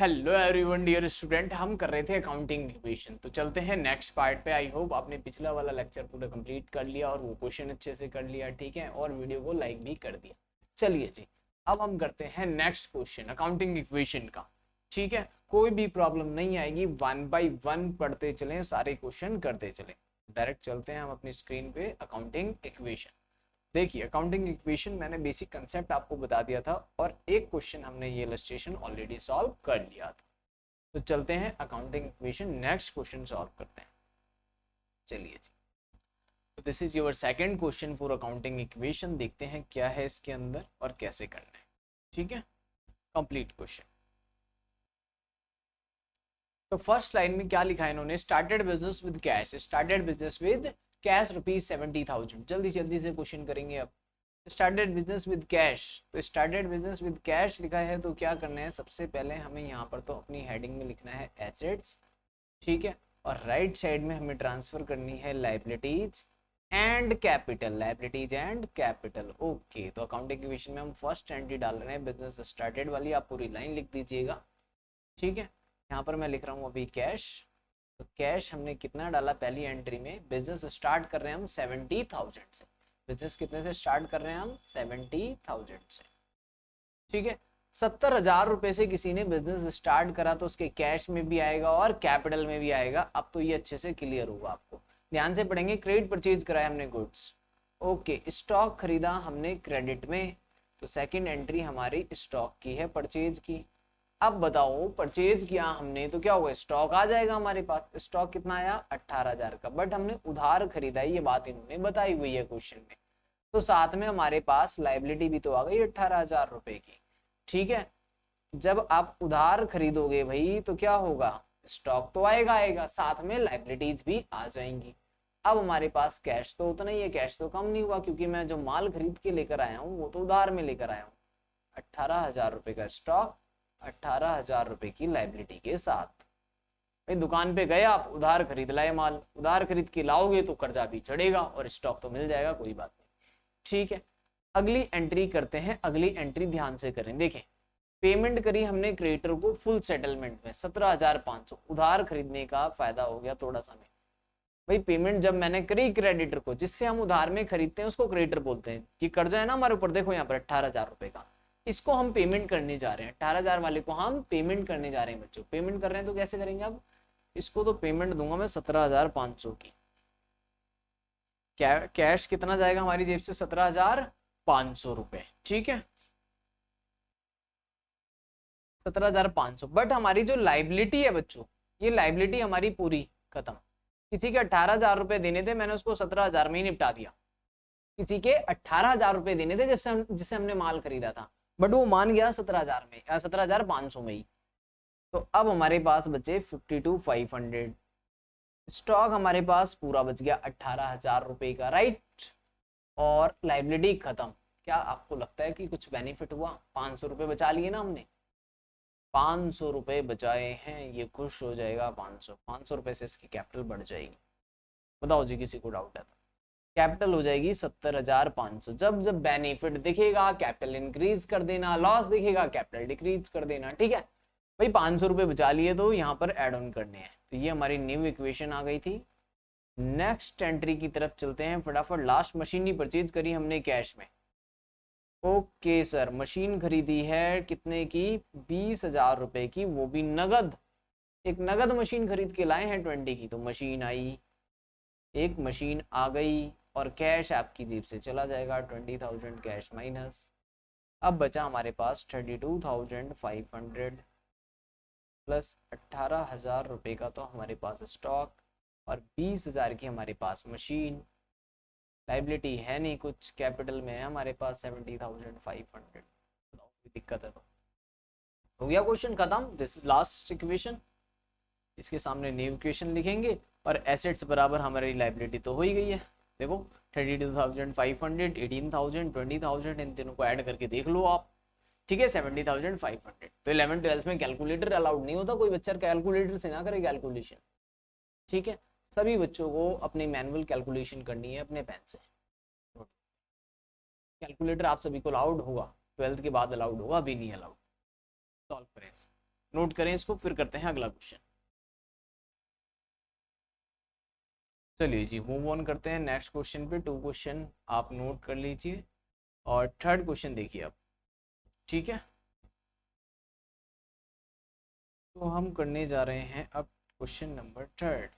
Hello everyone dear student, हम कर रहे थे अकाउंटिंग इक्वेशन। तो चलते हैं नेक्स्ट पार्ट पे। आई होप आपने पिछला वाला लेक्चर पूरा कंप्लीट कर लिया और वो क्वेश्चन अच्छे से कर लिया, ठीक है, और वीडियो को लाइक भी कर दिया। चलिए जी, अब हम करते हैं नेक्स्ट क्वेश्चन अकाउंटिंग इक्वेशन का। ठीक है, कोई भी प्रॉब्लम नहीं आएगी, 1 बाय 1 पढ़ते चलें, सारे क्वेश्चन करते चलें। डायरेक्ट चलते हैं हम अपनी स्क्रीन पे अकाउंटिंग इक्वेशन। देखिए, अकाउंटिंग इक्वेशन मैंने बेसिक कंसेप्ट आपको बता दिया था और एक क्वेश्चन हमने ये इलस्ट्रेशन ऑलरेडी सॉल्व कर लिया था। तो चलते हैं accounting equation, next question solve करते हैं। चलिए जी, तो this is your second question for accounting equation. देखते हैं क्या है इसके अंदर और कैसे करना है। ठीक है, कंप्लीट क्वेश्चन। तो फर्स्ट लाइन में क्या लिखा है इन्होंने, started business with cash, started business with cash ₹70,000। जल्दी जल्दी से क्वेश्चन करेंगे अब। स्टार्टेड बिजनेस विद कैश, तो स्टार्टेड बिजनेस विद कैश लिखा है तो क्या करना है, सबसे पहले हमें यहाँ पर तो अपनी हेडिंग में लिखना है एसेट्स, ठीक है, और राइट साइड में हमें ट्रांसफर करनी है liabilities and capital, liabilities and capital. Okay, तो अकाउंटिंग इक्वेशन में हम फर्स्ट एंट्री डाल रहे हैं बिजनेस स्टार्टेड वाली, आप पूरी लाइन लिख दीजिएगा। ठीक है, यहाँ पर मैं लिख रहा हूँ अभी कैश। तो कैश हमने कितना डाला पहली एंट्री में, बिजनेस स्टार्ट कर रहे हैं हम 70,000 से। बिजनेस कितने से स्टार्ट कर रहे हैं हम, 70,000 से। ठीक है, 70,000 रुपए से किसी ने बिजनेस स्टार्ट करा तो उसके कैश में भी आएगा और कैपिटल में भी आएगा। अब तो ये अच्छे से क्लियर होगा आपको, ध्यान से पढ़ेंगे। क्रेडिट परचेज कराया हमने गुड्स, ओके, स्टॉक खरीदा हमने क्रेडिट में, तो सेकंड एंट्री हमारी स्टॉक की है, परचेज की। अब बताओ, परचेज किया हमने तो क्या होगा, स्टॉक आ जाएगा हमारे पास। स्टॉक कितना आया, 18,000 का, बट हमने उधार खरीदा है, ये बात इन्होंने बताई हुई है क्वेश्चन में। तो साथ में हमारे पास लाइबिलिटी भी तो आ गई 18,000 रुपए की। ठीक है, जब आप उधार खरीदोगे भाई तो क्या होगा, स्टॉक तो आएगा, साथ में लाइबिलिटीज भी आ जाएंगी। अब हमारे पास कैश तो उतना ही है, कैश तो कम नहीं हुआ, क्योंकि मैं जो माल खरीद के लेकर आया हूँ वो तो उधार में लेकर आया हूँ। 18,000 रुपए का स्टॉक, 18,000 रुपए की लाइबिलिटी के साथ। भाई दुकान पे गए आप, उधार खरीद लाए माल, उधार खरीद के लाओगे तो कर्जा भी चढ़ेगा और स्टॉक तो मिल जाएगा, कोई बात नहीं। ठीक है, अगली एंट्री करते हैं। अगली एंट्री ध्यान से करें, देखें, पेमेंट करी हमने क्रेडिटर को फुल सेटलमेंट में 17,500। उधार खरीदने का फायदा हो गया थोड़ा सा में, भाई पेमेंट जब मैंने करी क्रेडिटर को, जिससे हम उधार में खरीदते हैं उसको क्रेडिटर बोलते हैं। कि कर्जा है ना हमारे ऊपर, देखो यहाँ पर 18,000 रुपए का, इसको हम पेमेंट करने जा रहे हैं। 18,000 वाले को हम पेमेंट करने जा रहे हैं बच्चों। पेमेंट कर रहे हैं तो कैसे करेंगे, अब इसको तो पेमेंट दूंगा मैं 17,500 की। कैश कितना जाएगा हमारी जेब से, 17,500 रुपए। ठीक है, 17,500। बट हमारी जो लाइबिलिटी है बच्चों, ये लाइबिलिटी हमारी पूरी खत्म। किसी के 18,000 रुपए देने थे, मैंने उसको 17,000 में ही निपटा दिया। किसी के 18,000 रुपए देने थे जिससे हमने माल खरीदा था, बट वो मान गया 17,000 में या 17,500 में ही। तो अब हमारे पास बचे 52,500। स्टॉक हमारे पास पूरा बच गया 18,000 रुपए का, राइट, और लाइबिलिटी खत्म। क्या आपको लगता है कि कुछ बेनिफिट हुआ, 500 रुपए बचा लिए ना हमने, 500 रुपए बचाए हैं, ये खुश हो जाएगा। 500 रुपए से इसकी कैपिटल बढ़ जाएगी। बताओ जी, किसी को डाउट है तो। कैपिटल हो जाएगी 70,500। जब जब बेनिफिट दिखेगा कैपिटल इंक्रीज कर देना, लॉस दिखेगा कैपिटल डिक्रीज कर देना। ठीक है भाई, 500 रुपए बचा लिए तो यहाँ पर एड ऑन करने हैं। तो ये हमारी न्यू इक्वेशन आ गई थी। नेक्स्ट एंट्री की तरफ चलते हैं फटाफट। लास्ट मशीनरी परचेज करी हमने कैश में। ओके सर, मशीन खरीदी है कितने की, 20,000 रुपए की, वो भी नगद। एक नगद मशीन खरीद के लाए हैं 20 की। तो मशीन आई, एक मशीन आ गई, और कैश आपकी जेब से चला जाएगा, 20,000 कैश माइनस। अब बचा हमारे पास 32,500 प्लस 18,000 रुपए का तो हमारे पास स्टॉक, और 20,000 की हमारे पास मशीन। लाइबिलिटी है नहीं कुछ, कैपिटल में है हमारे पास 70,500। कोई दिक्कत है तो हो गया क्वेश्चन खत्म। This is last equation. इसके सामने न्यू इक्वेशन लिखेंगे और एसेट्स बराबर हमारी लाइबिलिटी तो हो ही गई है। देखो 32,500, 18,000, 20,000, इन तीनों को ऐड करके देख लो आप। ठीक है, 70,500। तो 11th-12th में कैलकुलेटर अलाउड नहीं होता, कोई बच्चा कैलकुलेटर से ना करे कैलकुलेशन। ठीक है, सभी बच्चों को अपनी मैनुअल कैलकुलेशन करनी है अपने पेन से। कैलकुलेटर आप सभी को अलाउड होगा, 12th के बाद अलाउड होगा, अभी नहीं अलाउड। सॉल्व करें। नोट करें इसको, फिर करते हैं अगला क्वेश्चन। चलिए जी मूव ऑन करते हैं नेक्स्ट क्वेश्चन पे। 2 क्वेश्चन आप नोट कर लीजिए और थर्ड क्वेश्चन देखिए आप, ठीक है। तो हम करने जा रहे हैं अब क्वेश्चन नंबर 3।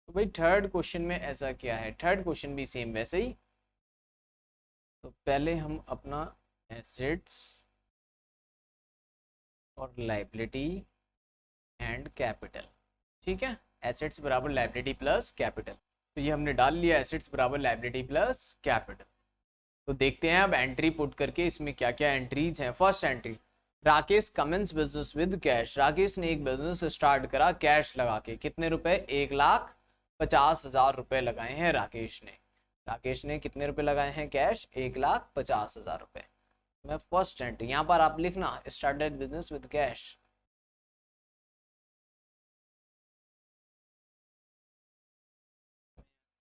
तो भाई थर्ड क्वेश्चन में ऐसा क्या है, थर्ड क्वेश्चन भी सेम वैसे ही। तो पहले हम अपना एसेट्स और लाइबिलिटी एंड कैपिटल, ठीक है। एसेट्स बराबर लाइबिलिटी प्लस कैपिटल, तो ये हमने डाल लिया, एसेट्स बराबर लाइबिलिटी प्लस कैपिटल। तो देखते हैं अब एंट्री पुट करके इसमें क्या क्या एंट्रीज हैं। First entry, Rakesh commence business with cash. Rakesh ने एक बिजनेस स्टार्ट करा कैश लगा के, कितने रुपए, 1,50,000 रुपए लगाए हैं राकेश ने। राकेश ने कितने रुपए लगाए हैं कैश, 1,50,000 रुपए। मैं फर्स्ट एंट्री यहाँ पर आप लिखना started business with cash.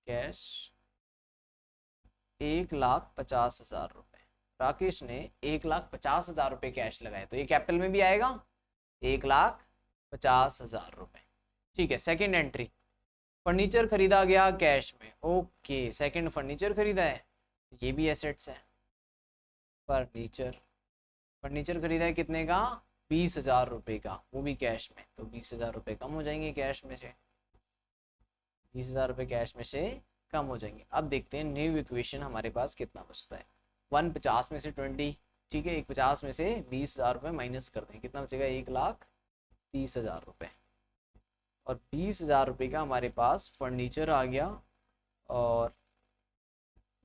Cash 1,50,000 रुपए, राकेश ने 1,50,000 रुपए कैश लगाए, तो ये कैपिटल में भी आएगा 1,50,000 रुपए, ठीक है। सेकंड एंट्री, फर्नीचर खरीदा गया कैश में, ओके सेकंड फर्नीचर खरीदा है, ये भी एसेट्स है। फर्नीचर, फर्नीचर खरीदा है कितने का, 20,000 रुपए का, वो भी कैश में, तो 20,000 रुपए कम हो जाएंगे कैश में से, 20,000 रुपए कैश में से कम हो जाएंगे। अब देखते हैं न्यू इक्वेशन हमारे पास कितना बचता है। 150 में से 20, ठीक है, 150 में से 20,000 रुपये माइनस करते हैं, कितना बचेगा, 1,30,000 रुपये। और 20,000 रुपये का हमारे पास फर्नीचर आ गया, और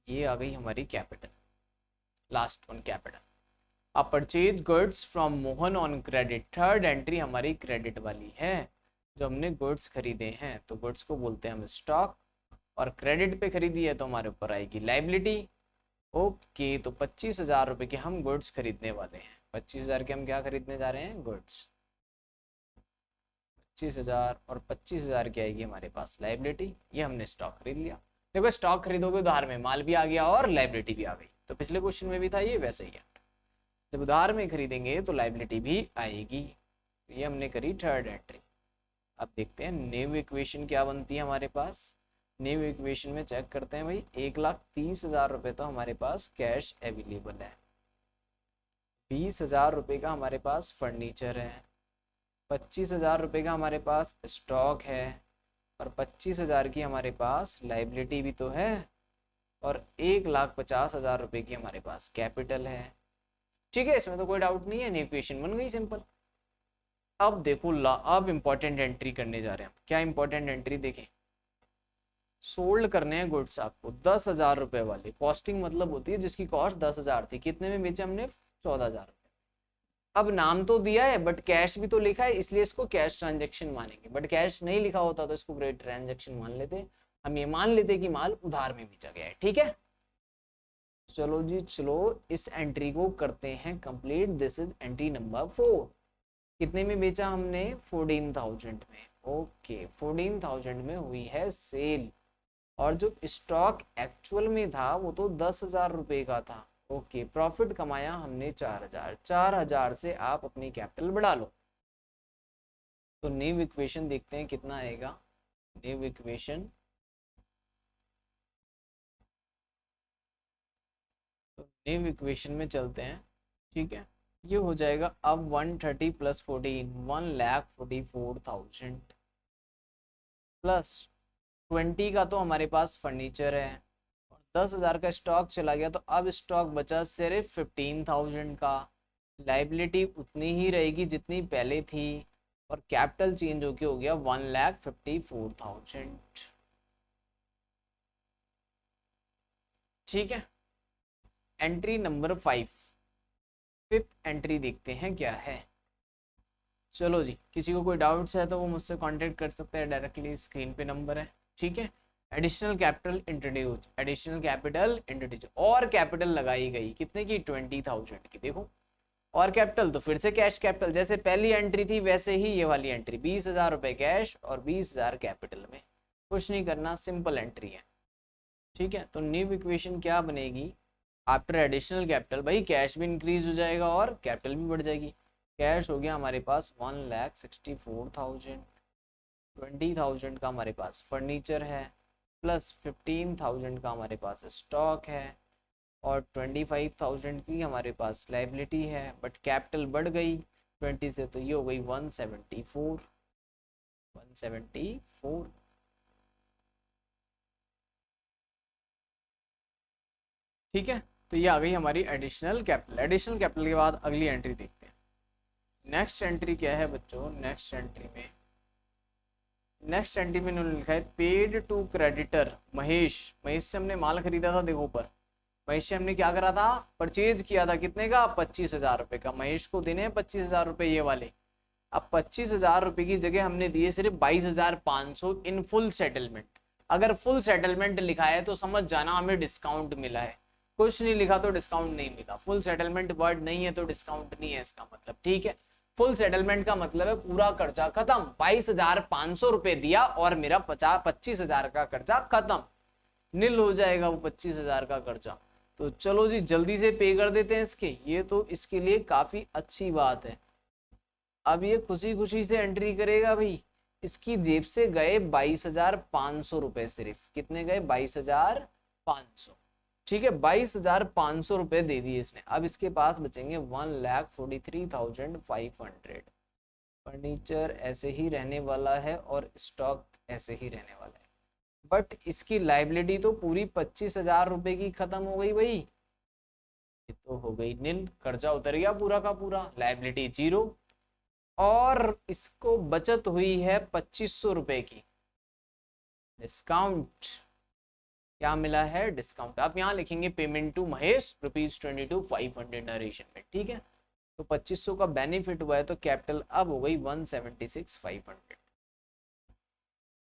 ये आ गई हमारी कैपिटल, लास्ट वन कैपिटल। अब purchase goods from Mohan on credit, third entry हमारी क्रेडिट वाली है, जो हमने गुड्स खरीदे हैं, तो गुड्स को बोलते हैं हम स्टॉक, और क्रेडिट पे खरीदी है तो हमारे ऊपर आएगी लाइबिलिटी। ओके, तो 25,000 रुपए के हम गुड्स खरीदने वाले हैं, 25,000 के हम क्या खरीदने जा रहे हैं, गुड्स। 25,000 और 25,000 की आएगी हमारे पास लाइबिलिटी, ये हमने स्टॉक खरीद लिया। देखो स्टॉक खरीदोगे उधार में, माल भी आ गया और लाइबिलिटी भी आ गई, तो पिछले क्वेश्चन में भी था ये वैसे ही है, जब उधार में खरीदेंगे तो लाइबिलिटी भी आएगी। ये हमने करी थर्ड एंट्री। अब देखते हैं न्यू इक्वेशन क्या बनती है हमारे पास। न्यू इक्वेशन में चेक करते हैं भाई, 1,30,000 रुपये तो हमारे पास कैश अवेलेबल है, 20,000 रुपये का हमारे पास फर्नीचर है, 25,000 रुपये का हमारे पास स्टॉक है, और 25,000 की हमारे पास लाइबिलिटी भी तो है, और 1,50,000 रुपये की हमारे पास कैपिटल है, ठीक है। इसमें तो कोई डाउट नहीं है, न्यू इक्वेशन बन गई सिंपल। अब देखो अब इंपॉर्टेंट एंट्री करने जा रहे हैं। क्या इंपॉर्टेंट एंट्री देखें, सोल्ड करने हैं गुड्स आपको 10,000 रुपए वाले, कॉस्टिंग मतलब होती है जिसकी कॉस्ट 10,000 थी, कितने में बेचे हमने, 14,000 रुपए। अब नाम तो दिया है बट कैश भी तो लिखा है, इसलिए इसको कैश ट्रांजेक्शन मानेंगे, बट कैश नहीं लिखा होता तो इसको क्रेडिट ट्रांजेक्शन मान लेते। हम ये मान लेते कि माल उधार में बेचा गया है, ठीक है। चलो जी चलो इस एंट्री को करते हैं complete. This is entry number 4। कितने में बेचा हमने, 14,000 में, ओके 14,000 में हुई है सेल, और जो स्टॉक एक्चुअल में था वो तो 10,000 रुपए का था, ओके। प्रॉफिट कमाया हमने 4,000, 4,000 से आप अपनी कैपिटल बढ़ा लो। तो न्यू इक्वेशन देखते हैं कितना आएगा, न्यू इक्वेशन, तो न्यू इक्वेशन में चलते हैं, ठीक है। ये हो जाएगा अब 130 प्लस 14, 1,44,000 प्लस 20 का तो हमारे पास फर्नीचर है, और 10,000 का स्टॉक चला गया, तो अब स्टॉक बचा सिर्फ 15,000 का, लाइबिलिटी उतनी ही रहेगी जितनी पहले थी, और कैपिटल चेंज होके हो गया 1,54,000, ठीक है। एंट्री नंबर 5, फिफ्थ एंट्री देखते हैं क्या है। चलो जी, किसी को कोई डाउट्स है तो वो मुझसे कांटेक्ट कर सकते हैं डायरेक्टली, स्क्रीन पे नंबर है, ठीक है। Additional capital introduce, additional capital introduce, और कैपिटल लगाई गई कितने की, 20,000 की। देखो और कैपिटल तो फिर से कैश कैपिटल, जैसे पहली एंट्री थी वैसे ही ये वाली एंट्री, 20,000 रुपये कैश और 20,000 कैपिटल में, कुछ नहीं करना, सिंपल एंट्री है, ठीक है। तो न्यू इक्वेशन क्या बनेगी, आफ्टर एडिशनल कैपिटल, भाई कैश भी इंक्रीज हो जाएगा और कैपिटल भी बढ़ जाएगी। कैश हो गया हमारे पास 1,64,000, 20,000 का हमारे पास फर्नीचर है, प्लस 15,000 का हमारे पास स्टॉक है, और 25,000 की हमारे पास लाइबिलिटी है, बट कैपिटल बढ़ गई 20 से, तो ये हो गई 174। ठीक है, तो ये आ गई हमारी एडिशनल कैपिटल। एडिशनल कैपिटल के बाद अगली एंट्री देखते हैं। नेक्स्ट एंट्री क्या है बच्चों? नेक्स्ट एंट्री में इन्होंने लिखा है paid to creditor Mahesh. Mahesh से हमने माल खरीदा था, देखो ऊपर, महेश से हमने क्या करा था? परचेज किया था, कितने का? 25,000 रुपए का। महेश को देने हैं 25,000 रुपए ये वाले। अब 25,000 रुपए की जगह हमने दिए सिर्फ 22,500 इन फुल सेटलमेंट। अगर फुल सेटलमेंट लिखा है तो समझ जाना हमें डिस्काउंट मिला है, कुछ नहीं लिखा तो डिस्काउंट नहीं मिला। फुल सेटलमेंट वर्ड नहीं है तो डिस्काउंट नहीं है इसका मतलब, ठीक है। फुल सेटलमेंट का मतलब है पूरा कर्जा खत्म। 22,500 रुपए दिया और मेरा 25,000 का कर्जा खत्म, नील हो जाएगा वो 25,000 का कर्जा। तो चलो जी जल्दी से पे कर देते हैं इसके, ये तो इसके लिए काफी अच्छी बात है। अब ये खुशी खुशी से एंट्री करेगा भाई। इसकी जेब से गए 22,500 रुपए, सिर्फ कितने गए? 22,500। ठीक है, 22,500 रुपए दे दिए इसने। अब इसके पास बचेंगे 1,43,500। फर्नीचर ऐसे ही रहने वाला है और स्टॉक ऐसे ही रहने वाला है, बट इसकी लाइबिलिटी तो पूरी 25,000 रुपए की खत्म हो गई भाई। ये तो हो गई नील, कर्जा उतर गया पूरा का पूरा, लाइबिलिटी जीरो, और इसको बचत हुई है 2,500 रुपए की। डिस्काउंट क्या मिला है? डिस्काउंट। आप यहाँ लिखेंगे पेमेंट टू महेश ₹22,500 नरेशन में, ठीक है। तो 2,500 का बेनिफिट हुआ है, तो कैपिटल अब हो गई 176,500।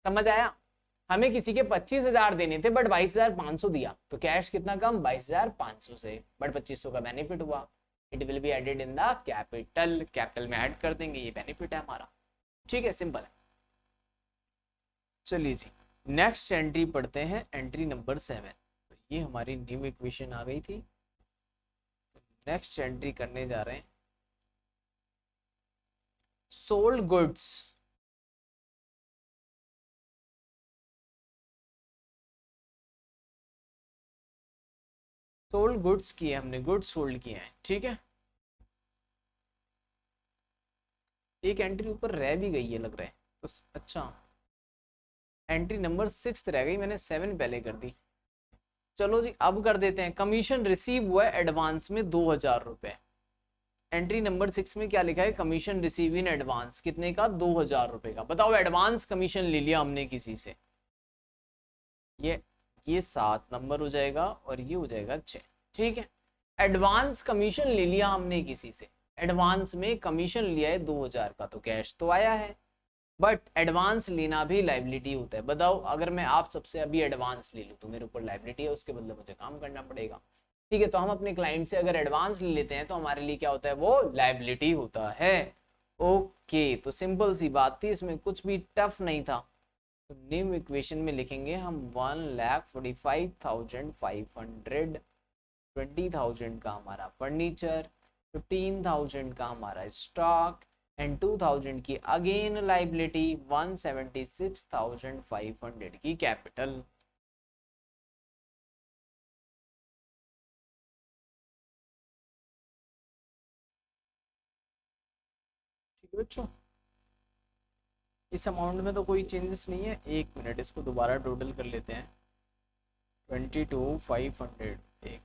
समझ आया? हमें किसी के 25,000 देने थे बट 22,500 दिया, तो कैश कितना कम? 22,500 से, बट 2,500 का बेनिफिट हुआ। It will be added in the capital, capital में ऐड कर देंगे, ये बेनिफिट है हमारा। ठीक है, सिंपल है। चलिए जी नेक्स्ट एंट्री पढ़ते हैं, एंट्री नंबर 7। तो ये हमारी न्यू इक्वेशन आ गई थी, तो नेक्स्ट एंट्री करने जा रहे हैं। सोल्ड गुड्स, सोल्ड गुड्स किए हमने, गुड्स सोल्ड किए हैं, ठीक है। एक एंट्री ऊपर रह भी गई है लग रहा है, तो अच्छा एंट्री नंबर 6 रह गई, मैंने 7 पहले कर दी। चलो जी अब कर देते हैं। कमीशन रिसीव हुआ है एडवांस में 2,000 रुपए। एंट्री नंबर 6 में क्या लिखा है? कमीशन रिसीव इन एडवांस, कितने का? 2,000 रुपए का। बताओ एडवांस कमीशन ले लिया हमने किसी से, ये 7 नंबर हो जाएगा और ये हो जाएगा 6, ठीक है। एडवांस कमीशन ले लिया हमने किसी से, एडवांस में कमीशन लिया है 2,000 का, तो कैश तो आया है, बट एडवांस लेना भी लाइबिलिटी होता है। बताओ अगर मैं आप सबसे अभी एडवांस ले लूँ तो मेरे ऊपर लाइबिलिटी है, उसके बदले मुझे काम करना पड़ेगा, ठीक है। तो हम अपने क्लाइंट से अगर एडवांस ले लेते हैं तो हमारे लिए क्या होता है? वो लाइबिलिटी होता है। ओके, तो सिंपल सी बात थी, इसमें कुछ भी टफ नहीं था। तो न्यू इक्वेशन में लिखेंगे हम 1,45,500, 20,000 का हमारा फर्नीचर, 15,000 का हमारा स्टॉक, एंड 2,000 की अगेन लाइबिलिटी, 176,500 की कैपिटल। ठीक है बच्चों, इस अमाउंट में तो कोई चेंजेस नहीं है। एक मिनट, इसको दोबारा टोटल कर लेते हैं। 22,500, एक मिनट,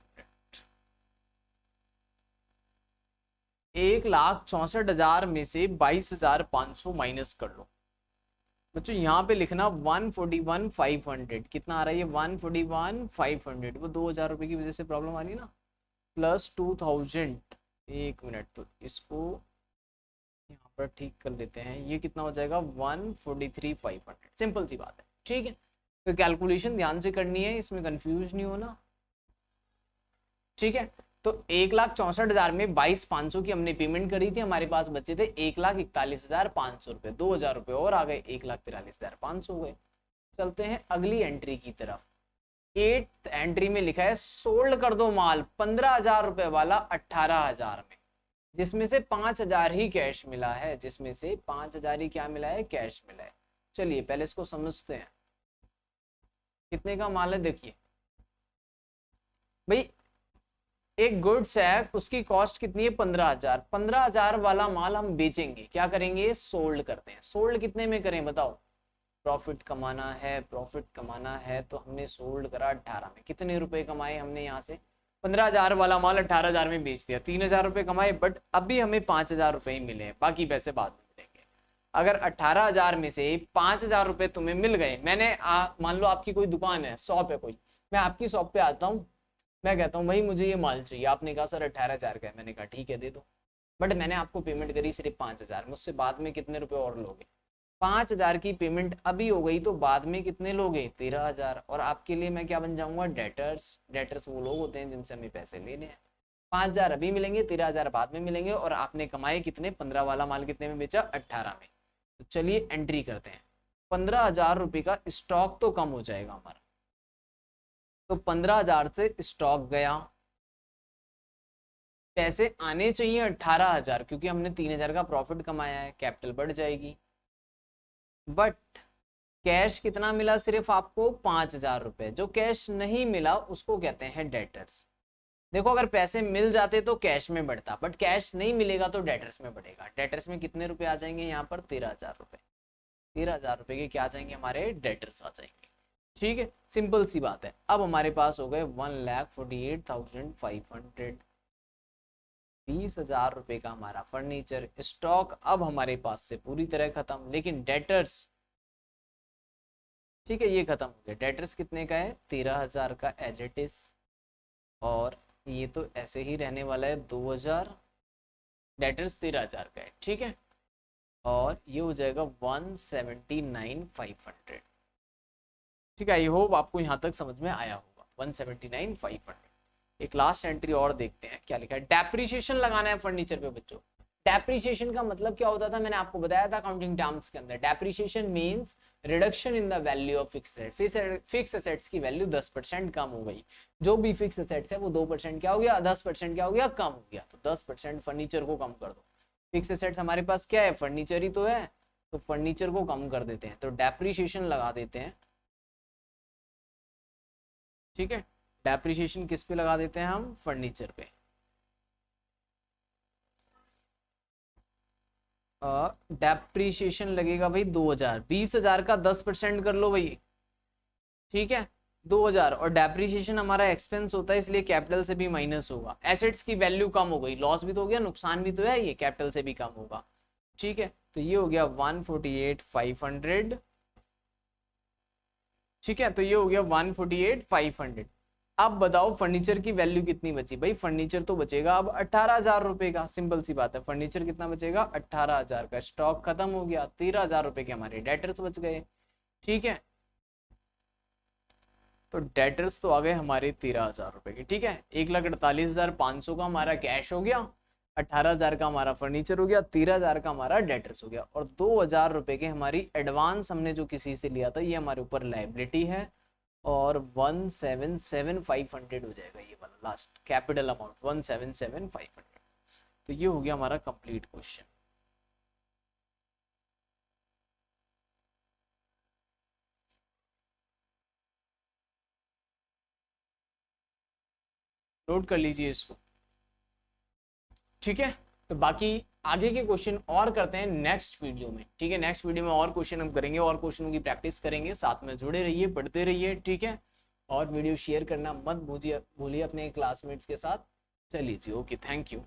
1,64,000 में से 22,500 माइनस कर लो बच्चों। यहाँ पे लिखना 141,500, कितना आ रहा है ये? 141,500, वो 2,000 रुपए की वजह से प्रॉब्लम आ रही है ना, प्लस 2,000। एक मिनट, तो इसको यहाँ पर ठीक कर लेते हैं, ये कितना हो जाएगा? 143,500। सिंपल सी बात है, ठीक है। तो कैलकुलेशन ध्यान से करनी है, इसमें कंफ्यूज नहीं होना, ठीक है। तो 1,64,000 में 22,500 की हमने पेमेंट करी थी, हमारे पास बचे थे 1,41,500 रुपए, 2,000 रुपए और आ गए, 1,43,500 हुए। चलते हैं अगली एंट्री की तरफ। एट एंट्री में लिखा है सोल्ड कर दो माल 15,000 रुपए वाला 18,000 में, जिसमें से 5,000 ही कैश मिला है, जिसमें से 5,000 ही क्या मिला है, कैश मिला है। चलिए पहले इसको समझते हैं, कितने का माल है। देखिए भाई एक गुड्स है, उसकी कॉस्ट कितनी है 15,000, 15,000 वाला माल हम बेचेंगे, क्या करेंगे, सोल्ड करते हैं। सोल्ड कितने में करें बताओ, प्रॉफिट कमाना है, प्रॉफिट कमाना है, तो हमने सोल्ड करा 18 में। कितने रुपए कमाए हमने यहाँ से, 15,000 वाला माल 18,000 में बेच दिया, 3,000 रुपए कमाए, बट अभी हमें 5,000 रुपए ही मिले हैं, बाकी पैसे बाद में मिलेंगे। अगर 18,000 में से 5,000 रुपए तुम्हें मिल गए, मैंने मान लो आपकी कोई दुकान है, शॉप है कोई, मैं आपकी शॉप पे आता हूँ, मैं कहता हूँ भाई मुझे ये माल चाहिए, आपने कहा सर 18,000 का है, मैंने कहा ठीक है दे दो, बट मैंने आपको पेमेंट करी सिर्फ 5,000, मुझसे बाद में कितने रुपए और लोगे, 5,000 की पेमेंट अभी हो गई, तो बाद में कितने लोगे, 13,000, और आपके लिए मैं क्या बन जाऊंगा, डेटर्स। डेटर्स वो लोग होते हैं जिनसे हमें पैसे लेने हैं। 5,000 अभी मिलेंगे, 13,000 बाद में मिलेंगे, और आपने कमाए कितने, 15 वाला माल कितने में बेचा, 18 में। तो चलिए एंट्री करते हैं, 15,000 रुपए का स्टॉक तो कम हो जाएगा हमारा, तो 15,000 से स्टॉक गया, पैसे आने चाहिए 18,000, क्योंकि हमने 3,000 का प्रॉफिट कमाया है, कैपिटल बढ़ जाएगी। बट कैश कितना मिला, सिर्फ आपको 5,000 रुपए। जो कैश नहीं मिला उसको कहते हैं डेटर्स। देखो अगर पैसे मिल जाते तो कैश में बढ़ता, बट कैश नहीं मिलेगा तो डेटर्स में बढ़ेगा। डेटर्स में कितने रुपए आ जाएंगे यहाँ पर, 13,000 रुपए। 13,000 रुपए के क्या आ जाएंगे, हमारे डेटर्स आ जाएंगे। ठीक है, सिंपल सी बात है। अब हमारे पास हो गए 1,48,500, 20,000 रुपए का हमारा फर्नीचर स्टॉक अब हमारे पास से पूरी तरह खत्म। लेकिन डेटर्स, ठीक है ये खत्म हो गया। डेटर्स कितने का है, 13,000 का एज इट इज, और ये तो ऐसे ही रहने वाला है 2,000। डेटर्स 13,000 का है, ठीक है, और ये हो जाएगा 179,500। ठीक है, आई होप आपको यहाँ तक समझ में आया होगा। 179,500। एक लास्ट एंट्री और देखते हैं क्या लिखा है। डेप्रिसिएशन लगाना है फर्नीचर पे बच्चों। डेप्रिसिएशन का मतलब क्या होता था, मैंने आपको बताया था अकाउंटिंग टर्म्स के अंदर। Depreciation means reduction in the value of fix assets की वैल्यू 10% कम हो गई। जो भी फिक्स एसेट्स है वो 2% क्या हो गया, 10% क्या हो गया, कम हो गया। तो 10% फर्नीचर को कम कर दो। फिक्स एसेट्स हमारे पास क्या है, फर्नीचर ही तो है, तो फर्नीचर को कम कर देते हैं, तो डेप्रिसिएशन लगा देते हैं। ठीक है, डेप्रिसिएशन किस पे लगा देते हैं हम, फर्नीचर पे। डेप्रिसिएशन लगेगा भाई 2,000। 20,000 का 10% कर लो भाई, ठीक है 2,000। और डेप्रिसिएशन हमारा एक्सपेंस होता है, इसलिए कैपिटल से भी माइनस होगा। एसेट्स की वैल्यू कम हो गई, लॉस भी तो हो गया, नुकसान भी तो है, ये कैपिटल से भी कम होगा। ठीक है, तो ये हो गया 148,500। ठीक है, तो ये हो गया 148,500। अब बताओ फर्नीचर की वैल्यू कितनी बची भाई, फर्नीचर तो बचेगा अब 18,000 रुपए का। सिंपल सी बात है, फर्नीचर कितना बचेगा, 18,000 का। स्टॉक खत्म हो गया, 13,000 रुपए के हमारे डेटर्स बच गए। ठीक है, तो डेटर्स तो आ गए हमारे 13,000 रुपए के। ठीक है, 1,48,500 का हमारा कैश हो गया, 18,000 का हमारा फर्नीचर हो गया, 13,000 का हमारा डेटर्स हो गया, और 2,000 रुपए के हमारी एडवांस हमने जो किसी से लिया था, ये हमारे ऊपर लाइबिलिटी है, और 177,500 हो जाएगा ये वाला लास्ट कैपिटल अमाउंट, 177,500। तो ये हो गया हमारा कंप्लीट क्वेश्चन। नोट कर लीजिए इसको। ठीक है, तो बाकी आगे के क्वेश्चन और करते हैं नेक्स्ट वीडियो में। ठीक है, नेक्स्ट वीडियो में और क्वेश्चन हम करेंगे, और क्वेश्चनों की प्रैक्टिस करेंगे। साथ में जुड़े रहिए, पढ़ते रहिए। ठीक है, और वीडियो शेयर करना मत भूलिए अपने क्लासमेट्स के साथ। चलिए जी, ओके, थैंक यू।